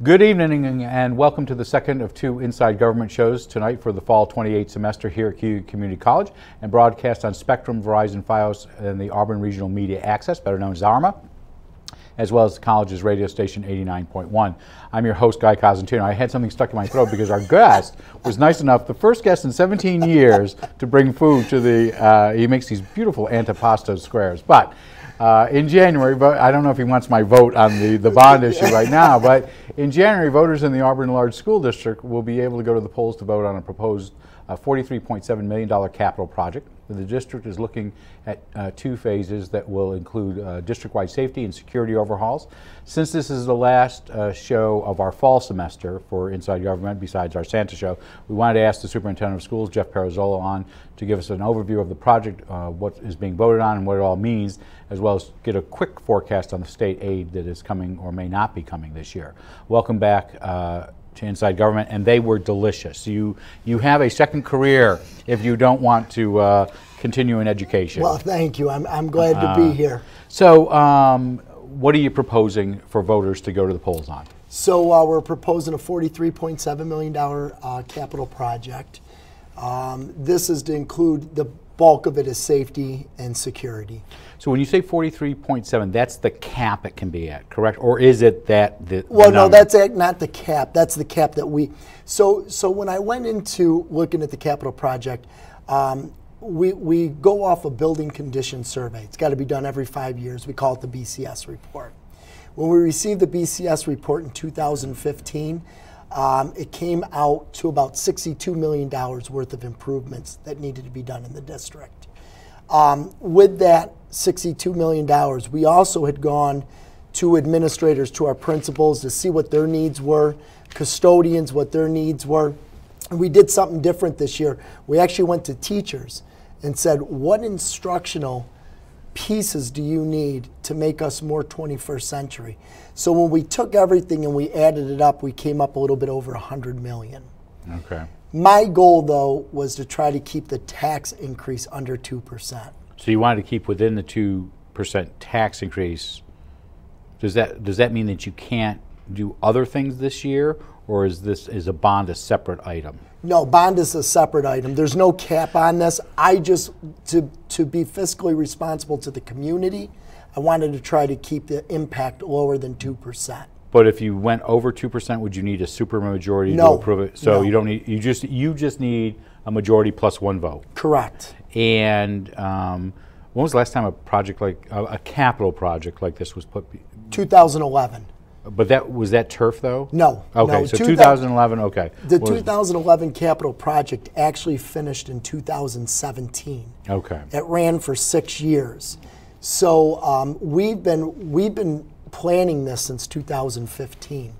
Good evening and welcome to the second of two Inside Government shows tonight for the fall 28 semester here at KU Community College and broadcast on Spectrum, Verizon, Fios, and the Auburn Regional Media Access, better known as ARMA, as well as the college's radio station 89.1. I'm your host, Guy Cosentino. I had something stuck in my throat because our guest was nice enough, the first guest in 17 years, to bring food to the, he makes these beautiful antipasto squares. But in January, but I don't know if he wants my vote on the bond issue right now, but in January, voters in the Auburn Large School District will be able to go to the polls to vote on a proposed $43.7 million capital project. The district is looking at two phases that will include district-wide safety and security overhauls. Since this is the last show of our fall semester for Inside Government, besides our Santa show, we wanted to ask the Superintendent of Schools, Jeff PIROZZOLO, on to give us an overview of the project, what is being voted on and what it all means, as well as get a quick forecast on the state aid that is coming or may not be coming this year. Welcome back to Inside Government, and they were delicious. You have a second career if you don't want to continue in education. Well, thank you. I'm glad to be here. So what are you proposing for voters to go to the polls on? So we're proposing a $43.7 million capital project. This is to include, the bulk of it is safety and security. So when you say 43.7, that's the cap it can be at, correct? Or is it that the Well, no, that's not the cap. That's the cap that we. So when I went into looking at the capital project, we go off a building condition survey. It's got to be done every 5 years. We call it the BCS report. When we received the BCS report in 2015, it came out to about $62 million worth of improvements that needed to be done in the district. With that $62 million, we also had gone to administrators, to our principals, to see what their needs were, custodians, what their needs were. And we did something different this year. We actually went to teachers and said, what instructional pieces do you need to make us more 21st century? So when we took everything and we added it up, we came up a little bit over 100 million. Okay. My goal, though, was to try to keep the tax increase under 2%. So you wanted to keep within the 2% tax increase. Does that mean that you can't do other things this year, or is a bond a separate item? No, bond is a separate item. There's no cap on this. I just, to be fiscally responsible to the community, I wanted to try to keep the impact lower than 2%. But if you went over 2%, would you need a supermajority to approve it? So you don't need, you just need a majority plus one vote. Correct. And when was the last time a project like a capital project like this was put? 2011. But was that turf though? No. Okay, no, so 2011. Okay. The 2011 capital project actually finished in 2017. Okay. It ran for 6 years. So we've been planning this since 2015.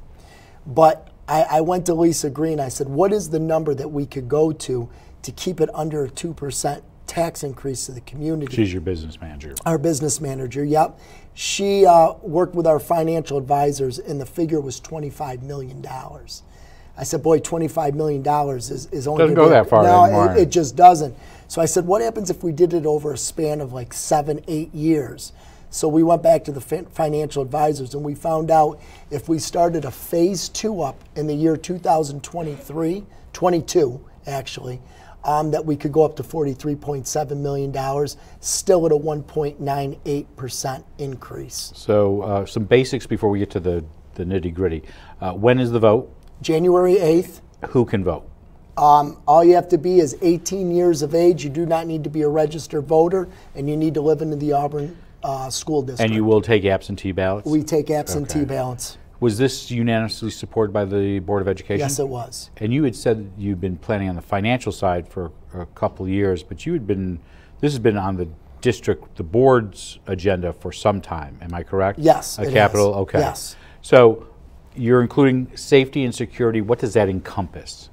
But I went to Lisa Green. I said, what is the number that we could go to keep it under a 2% tax increase to the community? She's your business manager. Our business manager, yep. She worked with our financial advisors, and the figure was $25 million. I said, boy, $25 million is only doesn't go that far anymore. It just doesn't. So I said, what happens if we did it over a span of like 7-8 years? So we went back to the financial advisors, and we found out if we started a phase 2 up in the year 2022 actually, that we could go up to $43.7 million, still at a 1.98% increase. So some basics before we get to the nitty-gritty. When is the vote? January 8th. Who can vote? All you have to be is 18 years of age. You do not need to be a registered voter, and you need to live in the Auburn school district. And you will take absentee ballots? We take absentee ballots. Was this unanimously supported by the Board of Education? Yes, it was. And you had said you'd been planning on the financial side for a couple of years, but this has been on the board's agenda for some time. Am I correct? Yes, it capital, is. Okay. Yes. So you're including safety and security. What does that encompass?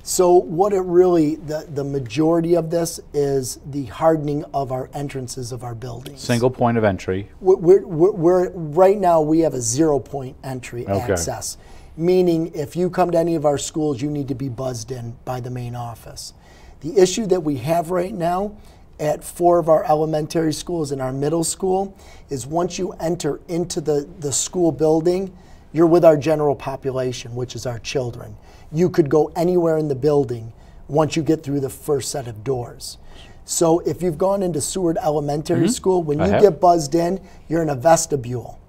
So what it really, the majority of this is the hardening of our entrances of our buildings. Single point of entry. We're right now we have a 0-point entry access, meaning if you come to any of our schools, you need to be buzzed in by the main office. The issue that we have right now at 4 of our elementary schools and our middle school is once you enter into the school building, you're with our general population, which is our children. You could go anywhere in the building once you get through the first set of doors. So if you've gone into Seward Elementary School, when you get buzzed in, you're in a vestibule.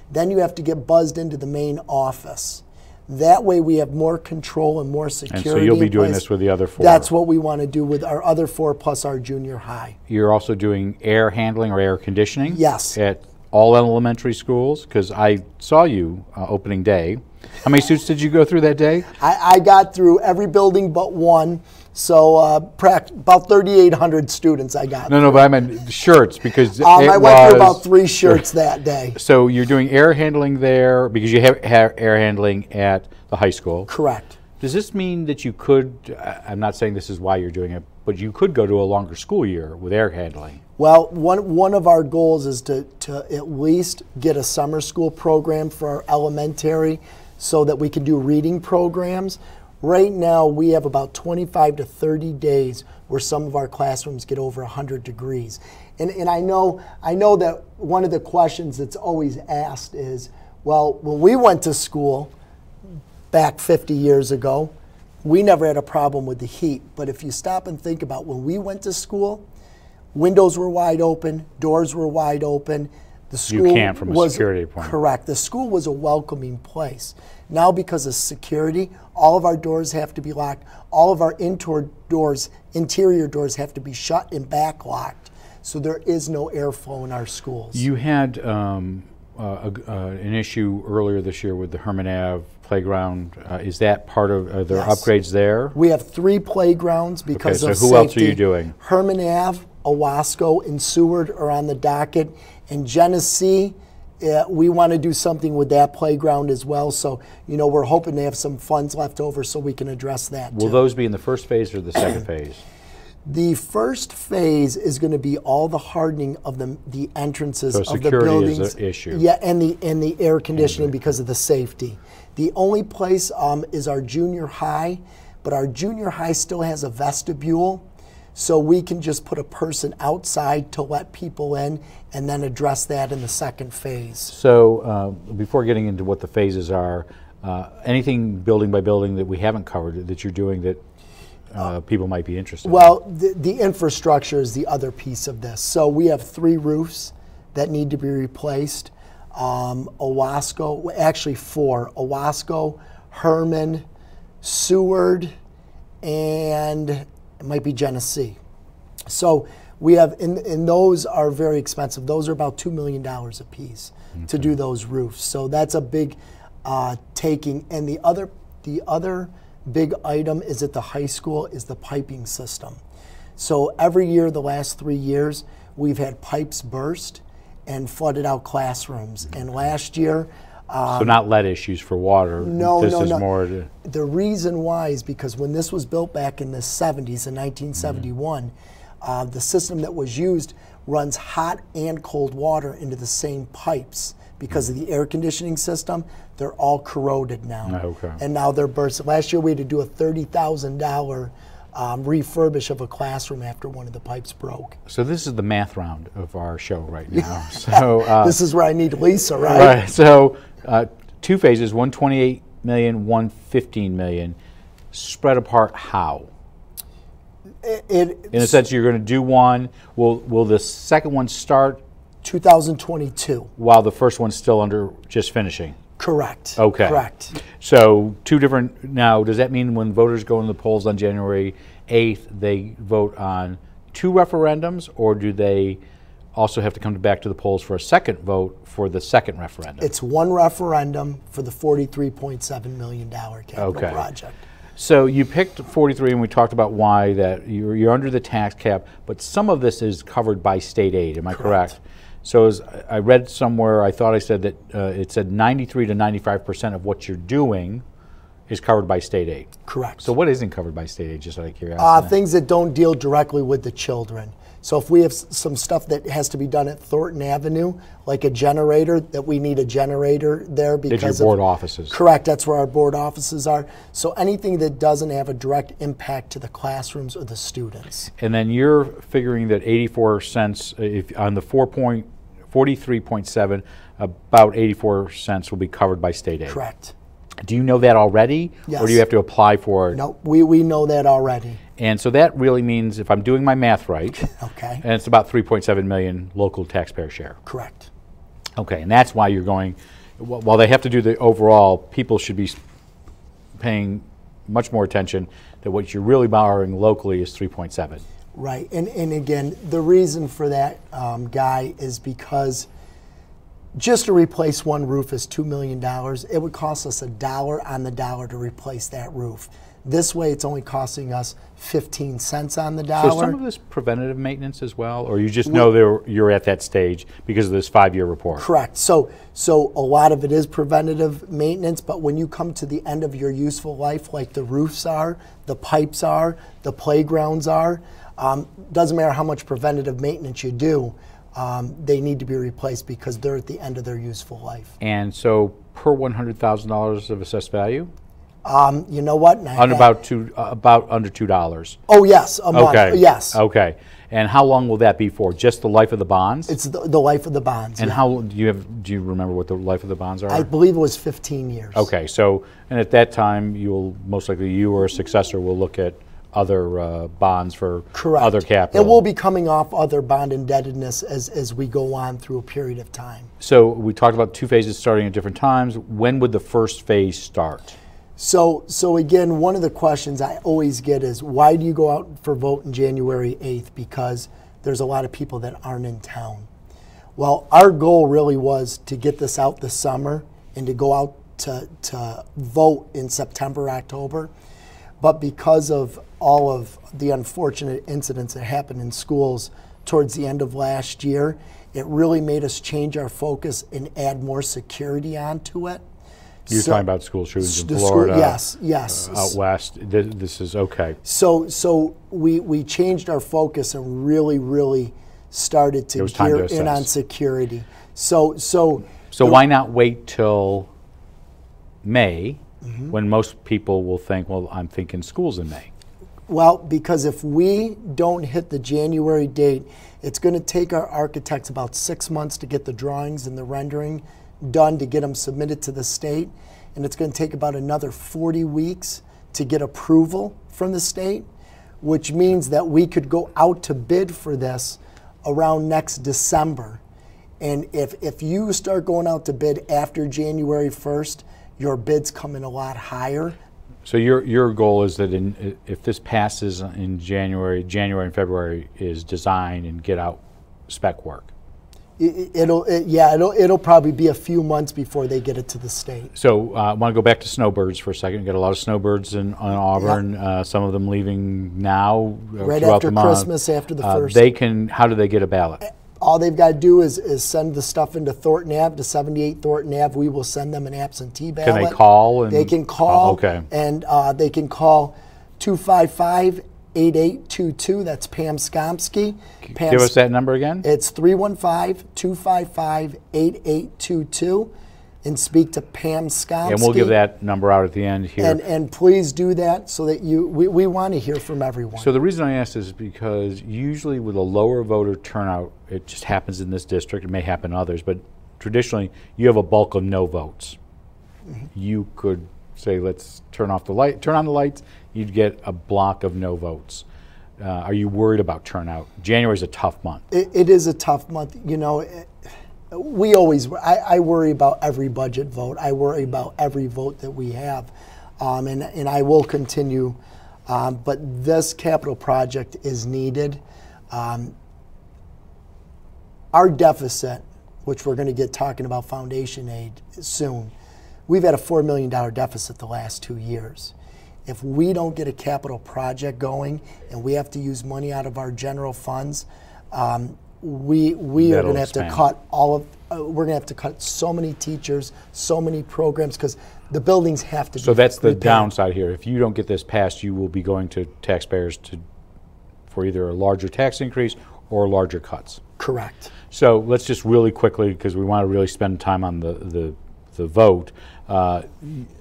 Then you have to get buzzed into the main office. That way we have more control and more security. And so you'll be doing this with the other 4? That's what we want to do with our other 4 plus our junior high. You're also doing air handling or air conditioning? Yes. At all elementary schools? Because I saw you opening day. How many students did you go through that day? I got through every building but one. So about 3,800 students I got. No, but I meant shirts because I went through about 3 shirts that day. So you're doing air handling there because you have air handling at the high school. Correct. Does this mean that you could, I'm not saying this is why you're doing it, but you could go to a longer school year with air handling? Well, one of our goals is to at least get a summer school program for our elementary so that we can do reading programs. Right now, we have about 25 to 30 days where some of our classrooms get over 100 degrees. And I know that one of the questions that's always asked is, well, when we went to school back 50 years ago, we never had a problem with the heat. But if you stop and think about when we went to school, windows were wide open, doors were wide open. The school you can't from a security point. Correct. The school was a welcoming place. Now because of security, all of our doors have to be locked. All of our interior doors have to be shut and back locked. So there is no airflow in our schools. You had an issue earlier this year with the Herman Ave playground. Is that part of, are there upgrades there? We have 3 playgrounds because of so who else are you doing? Herman Ave, Owasco, and Seward are on the docket. And Genesee, we want to do something with that playground as well. So, we're hoping to have some funds left over so we can address that too. Will those be in the first phase or the second phase? The first phase is going to be all the hardening of the entrances so of the buildings. Security is an issue. Yeah, and the air conditioning because of the safety. The only place is our junior high, but our junior high still has a vestibule. So we can just put a person outside to let people in and then address that in the second phase. So before getting into what the phases are, anything building by building that we haven't covered that you're doing that people might be interested in? Well, the infrastructure is the other piece of this. So we have 3 roofs that need to be replaced. Owasco, actually 4. Owasco, Herman, Seward, and it might be Genesee. So we have, and those are very expensive. Those are about $2 million a piece to do those roofs. So that's a big taking. And the other big item is at the high school is the piping system. So every year, the last 3 years, we've had pipes burst and flooded out classrooms. And last year, so not lead issues for water. No, this no, is no. more. The reason why is because when this was built back in the 70s, in 1971, the system that was used runs hot and cold water into the same pipes. Because of the air conditioning system, they're all corroded now. Okay. And now they're bursting. Last year we had to do a $30,000 refurbish of a classroom after one of the pipes broke. So this is the math round of our show right now. So this is where I need Lisa, right? Right. So 2 phases, one $28 million, one $15 million. Spread apart how? In a sense, you're going to do one. Will the second one start 2022 while the first one's still under just finishing? Correct. Okay. Correct. So 2 different. Now, does that mean when voters go in the polls on January 8th, they vote on 2 referendums, or do they also have to come back to the polls for a second vote for the second referendum? It's 1 referendum for the $43.7 million capital project. So you picked 43, and we talked about why that you're under the tax cap, but some of this is covered by state aid. Am I correct? So as I read somewhere, I thought I said that it said 93 to 95% of what you're doing is covered by state aid. Correct. So what isn't covered by state aid, just out of curiosity? Things that don't deal directly with the children. So if we have some stuff that has to be done at Thornton Avenue, like a generator, that we need a generator there because it's your board offices. Correct, that's where our board offices are. So anything that doesn't have a direct impact to the classrooms or the students. And then you're figuring that 84 cents on the 4 43.7, about 84 cents will be covered by state aid. Correct. Do you know that already? Yes. Or do you have to apply for it? No, we know that already. And so that really means, if I'm doing my math right, Okay. and it's about 3.7 million local taxpayer share. Correct. Okay, and that's why you're going, while they have to do the overall, people should be paying much more attention that what you're really borrowing locally is 3.7. Right, and again, the reason for that, Guy, is because just to replace one roof is $2 million. It would cost us $1 on the dollar to replace that roof. This way, it's only costing us 15 cents on the dollar. So some of this preventative maintenance as well, or you just know you're at that stage because of this 5-year report? Correct. So a lot of it is preventative maintenance, but when you come to the end of your useful life, like the roofs are, the pipes are, the playgrounds are, doesn't matter how much preventative maintenance you do, they need to be replaced because they're at the end of their useful life. And so per $100,000 of assessed value? You know what? About under $2. Oh yes, a month. Okay. Yes. Okay. And how long will that be for? Just the life of the bonds? It's the life of the bonds. And yeah. how do you remember what the life of the bonds are? I believe it was 15 years. Okay. So, and at that time, you'll most likely, you or a successor will look at other bonds for Correct. other capital. And we'll be coming off other bond indebtedness as we go on through a period of time. So we talked about 2 phases starting at different times. When would the first phase start? So again, one of the questions I always get is, why do you go out for vote on January 8th? Because there's a lot of people that aren't in town. Well, our goal really was to get this out this summer and to go out to vote in September, October. But because of all of the unfortunate incidents that happened in schools towards the end of last year, it really made us change our focus and add more security onto it. You're talking about school shootings in School, Florida, yes. out west. This is okay. So we changed our focus and really started to gear in on security. So why not wait till May, when most people will think, well, I'm thinking school's in May? Well, because if we don't hit the January date, it's going to take our architects about 6 months to get the drawings and the rendering done to get them submitted to the state, and it's going to take about another 40 weeks to get approval from the state, which means that we could go out to bid for this around next December. And if you start going out to bid after January 1st, your bids come in a lot higher. So your goal is that if this passes in January and February, is design and get out spec work? It'll probably be a few months before they get it to the state. So I want to go back to snowbirds for a second. We got a lot of snowbirds in Auburn. Yep. Some of them leaving now, right throughout after the month. Christmas, after the first. How do they get a ballot? All they've got to do is send the stuff into Thornton Ave, to 78 Thornton Ave. We will send them an absentee ballot. Can they call? They can call. Okay. And they can call 255-8822. That's Pam Skomsky. Give us that number again. It's 315-255-8822. And speak to Pam Skomsky. And we'll give that number out at the end here. And please do that so that we want to hear from everyone. So the reason I asked is because usually with a lower voter turnout, it just happens in this district. It may happen in others, but traditionally you have a bulk of no votes. You could say, let's turn on the lights. You'd get a block of no votes. Are you worried about turnout? January is a tough month. It is a tough month. You know, I worry about every budget vote. I worry about every vote that we have, and I will continue. But this capital project is needed. Our deficit, which we're going to get talking about foundation aid soon, we've had a $4 million deficit the last 2 years. If we don't get a capital project going and we have to use money out of our general funds, we are going to have to cut we're going to have to cut so many teachers, so many programs, because the buildings have to be So that's the repaired. downside here. If you don't get this passed, you will be going to taxpayers for either a larger tax increase or larger cuts. Correct. So let's just really quickly, because we want to really spend time on the vote.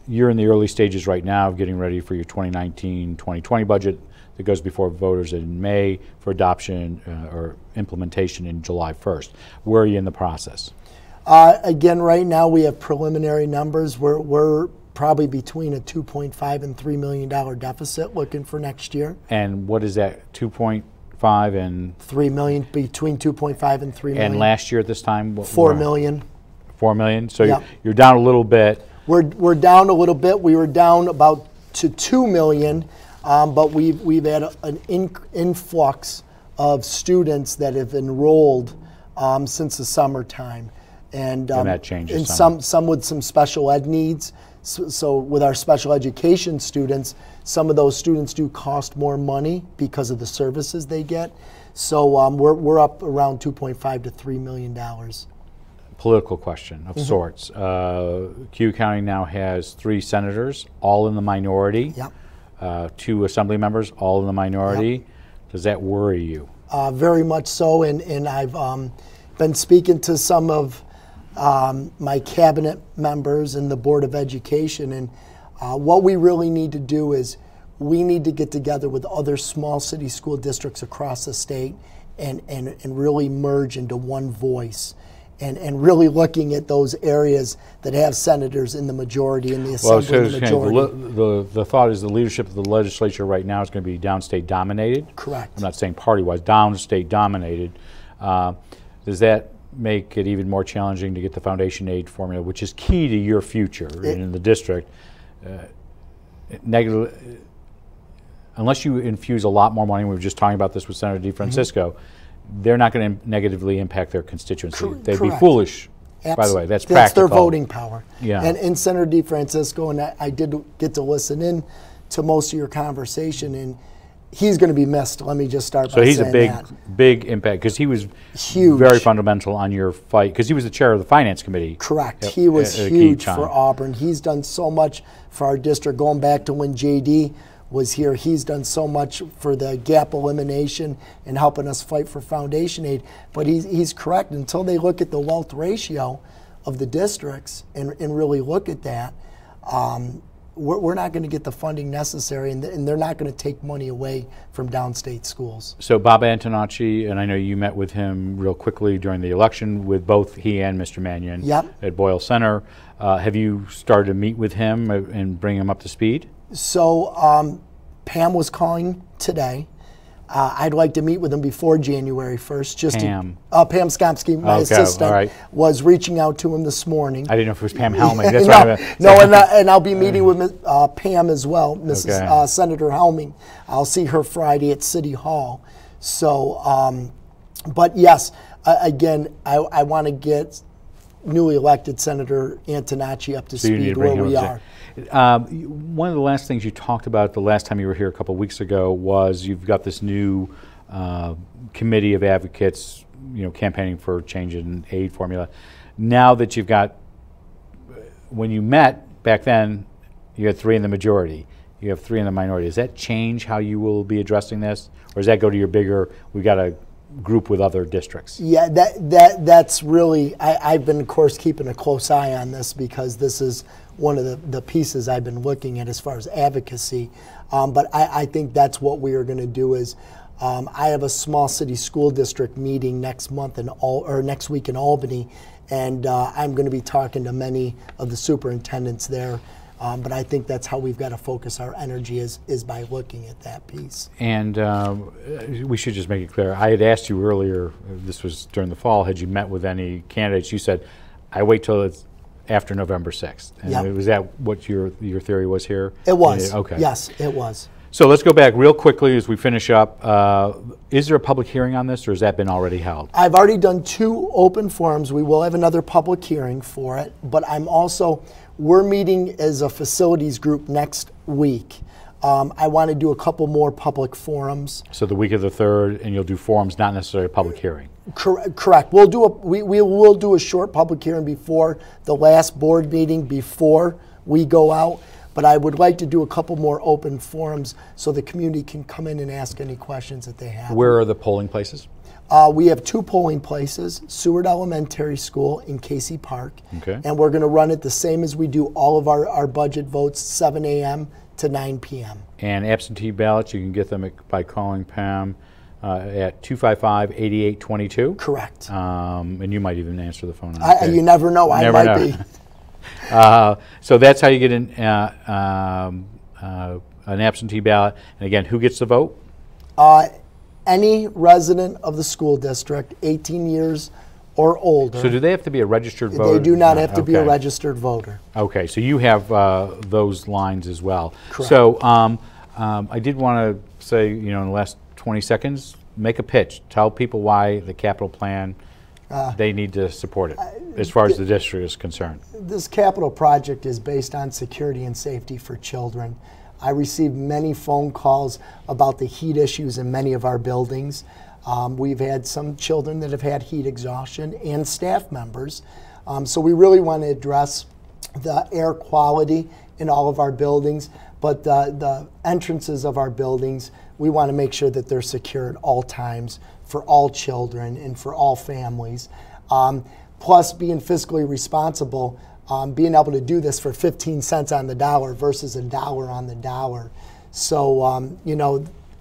You're in the early stages right now of getting ready for your 2019-2020 budget. that goes before voters in May for adoption or implementation in July 1st. Where are you in the process? Again, right now we have preliminary numbers. We're probably between a $2.5 and $3 million deficit looking for next year. And what is that, 2.5 and? 3 million, between 2.5 and 3 million. And last year at this time? 4 million. 4 million, so Yep. you're down a little bit. We're down a little bit. We were down about to 2 million, but we've had an influx of students that have enrolled since the summertime. And that changes and some with some special ed needs. So with our special education students, some of those students do cost more money because of the services they get. So we're up around 2.5 to $3 million. Political question of sorts. Q County now has 3 senators, all in the minority. Yep. 2 assembly members, all in the minority. Yep. Does that worry you? Very much so, and I've been speaking to some of my cabinet members and the Board of Education, and what we really need to do is we need to get together with other small city school districts across the state and really merge into one voice. And really looking at those areas that have senators in the majority and the assembly in the majority. The thought is the leadership of the legislature right now is going to be downstate dominated. Correct. I'm not saying party-wise, downstate dominated. Does that make it even more challenging to get the foundation aid formula, which is key to your future in the district? Unless you infuse a lot more money, we were just talking about this with Senator DeFrancisco, they're not going to negatively impact their constituency. They'd be foolish, by the way. That's practical. That's their voting power. Yeah. And Senator DeFrancisco, and I did get to listen in to most of your conversation, and he's going to be missed. Let me just start by saying that. So he's a big impact, because he was huge, very fundamental on your fight, because he was the chair of the Finance Committee. Correct. He was huge for Auburn. He's done so much for our district, going back to when JD was here. He's done so much for the gap elimination and helping us fight for foundation aid. But he's correct. Until they look at the wealth ratio of the districts and really look at that, we're not going to get the funding necessary, and they're not going to take money away from downstate schools. So Bob Antonacci, and I know you met with him real quickly during the election with both he and Mr. Mannion at Boyle Center. Have you started to meet with him and bring him up to speed? So Pam was calling today. I'd like to meet with him before January 1st. Pam Skomsky, my assistant, was reaching out to him this morning. I didn't know if it was Pam Helming. That's and I'll be meeting with Pam as well, Mrs. Senator Helming. I'll see her Friday at City Hall. So, but yes, again, I want to get newly elected Senator Antonacci up to speed where we are. One of the last things you talked about the last time you were here a couple of weeks ago was you've got this new committee of advocates, campaigning for change in aid formula. Now that you've got, when you met back then, you had 3 in the majority. You have 3 in the minority. Does that change how you will be addressing this, or does that go to your bigger? We got a group with other districts? Yeah, that's really. I've been, of course, keeping a close eye on this, because this is one of the pieces I've been looking at as far as advocacy. But I think that's what we are going to do is, I have a small city school district meeting next month next week in Albany, and I'm going to be talking to many of the superintendents there. But I think that's how we've got to focus our energy is by looking at that piece. And we should just make it clear. I had asked you earlier, this was during the fall, had you met with any candidates? You said, I wait till it's after November 6th. And was that what your theory was here? It was. Okay. Yes, it was. So let's go back real quickly as we finish up. Is there a public hearing on this, or has that been already held? I've already done 2 open forums. We will have another public hearing for it, but we're meeting as a facilities group next week. I want to do a couple more public forums. So the week of the 3rd, and you'll do forums, not necessarily a public hearing. Correct. We'll do we will do a short public hearing before the last board meeting before we go out. But I would like to do a couple more open forums so the community can come in and ask any questions that they have. Where are the polling places? We have 2 polling places, Seward Elementary School in Casey Park. Okay. And we're going to run it the same as we do all of our budget votes, 7 a.m. to 9 p.m. And absentee ballots, you can get them by calling Pam at 255-8822. Correct. And you might even answer the phone. You never know. I might be. So that's how you get an absentee ballot. And again, who gets the vote? Any resident of the school district, 18 years or older. So do they have to be a registered voter? They do not have to be a registered voter. Okay, so you have those lines as well. Correct. So I did want to say, in the last 20 seconds, make a pitch. Tell people why the capital plan, they need to support it, as far as the district is concerned. This capital project is based on security and safety for children. I received many phone calls about the heat issues in many of our buildings. We've had some children that have had heat exhaustion and staff members. So we really want to address the air quality in all of our buildings, but the entrances of our buildings, we want to make sure that they're secure at all times for all children and for all families. Plus, being fiscally responsible, being able to do this for 15 cents on the dollar versus $1 on the dollar. So,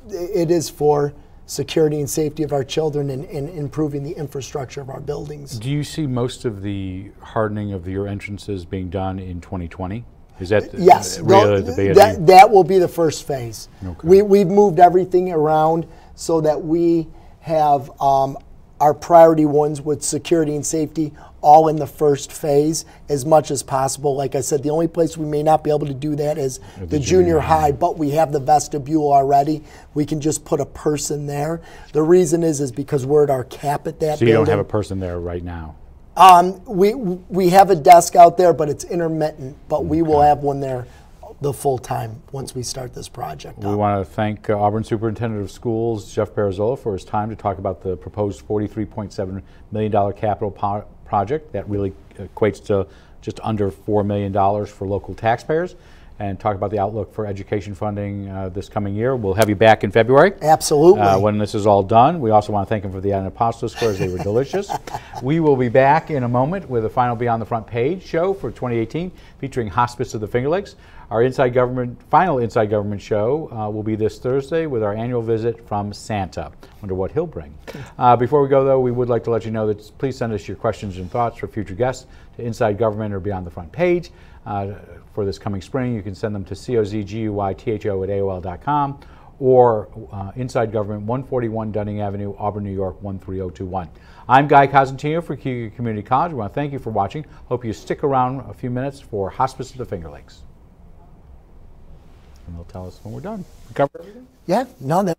it is for security and safety of our children and improving the infrastructure of our buildings. Do you see most of the hardening of your entrances being done in 2020? Is that yes, really the beginning? That will be the first phase. Okay. We've moved everything around so that we have our priority ones with security and safety all in the first phase as much as possible. Like I said, the only place we may not be able to do that is the junior high, but we have the vestibule already. We can just put a person there. The reason is because we're at our cap at that building. So you don't have a person there right now? We have a desk out there, but it's intermittent, but we will have one there the full time once we start this project. We want to thank Auburn Superintendent of Schools, Jeff PIROZZOLO, for his time to talk about the proposed $43.7 million capital project that really equates to just under $4 million for local taxpayers, and talk about the outlook for education funding this coming year. We'll have you back in February. Absolutely. When this is all done. We also want to thank him for the antipasto squares. They were delicious. We will be back in a moment with a final Beyond the Front Page show for 2018 featuring Hospice of the Finger Lakes. Our final Inside Government show will be this Thursday with our annual visit from Santa. Wonder what he'll bring. Before we go, though, we would like to let you know that please send us your questions and thoughts for future guests to Inside Government or Beyond the Front Page. For this coming spring, you can send them to cozguytho@aol.com or Inside Government, 141 Dunning Avenue, Auburn, New York, 13021. I'm Guy Cosentino for Cuyahoga Community College. We want to thank you for watching. Hope you stick around a few minutes for Hospice of the Finger Lakes. And they'll tell us when we're done. Cover everything? Yeah, no, that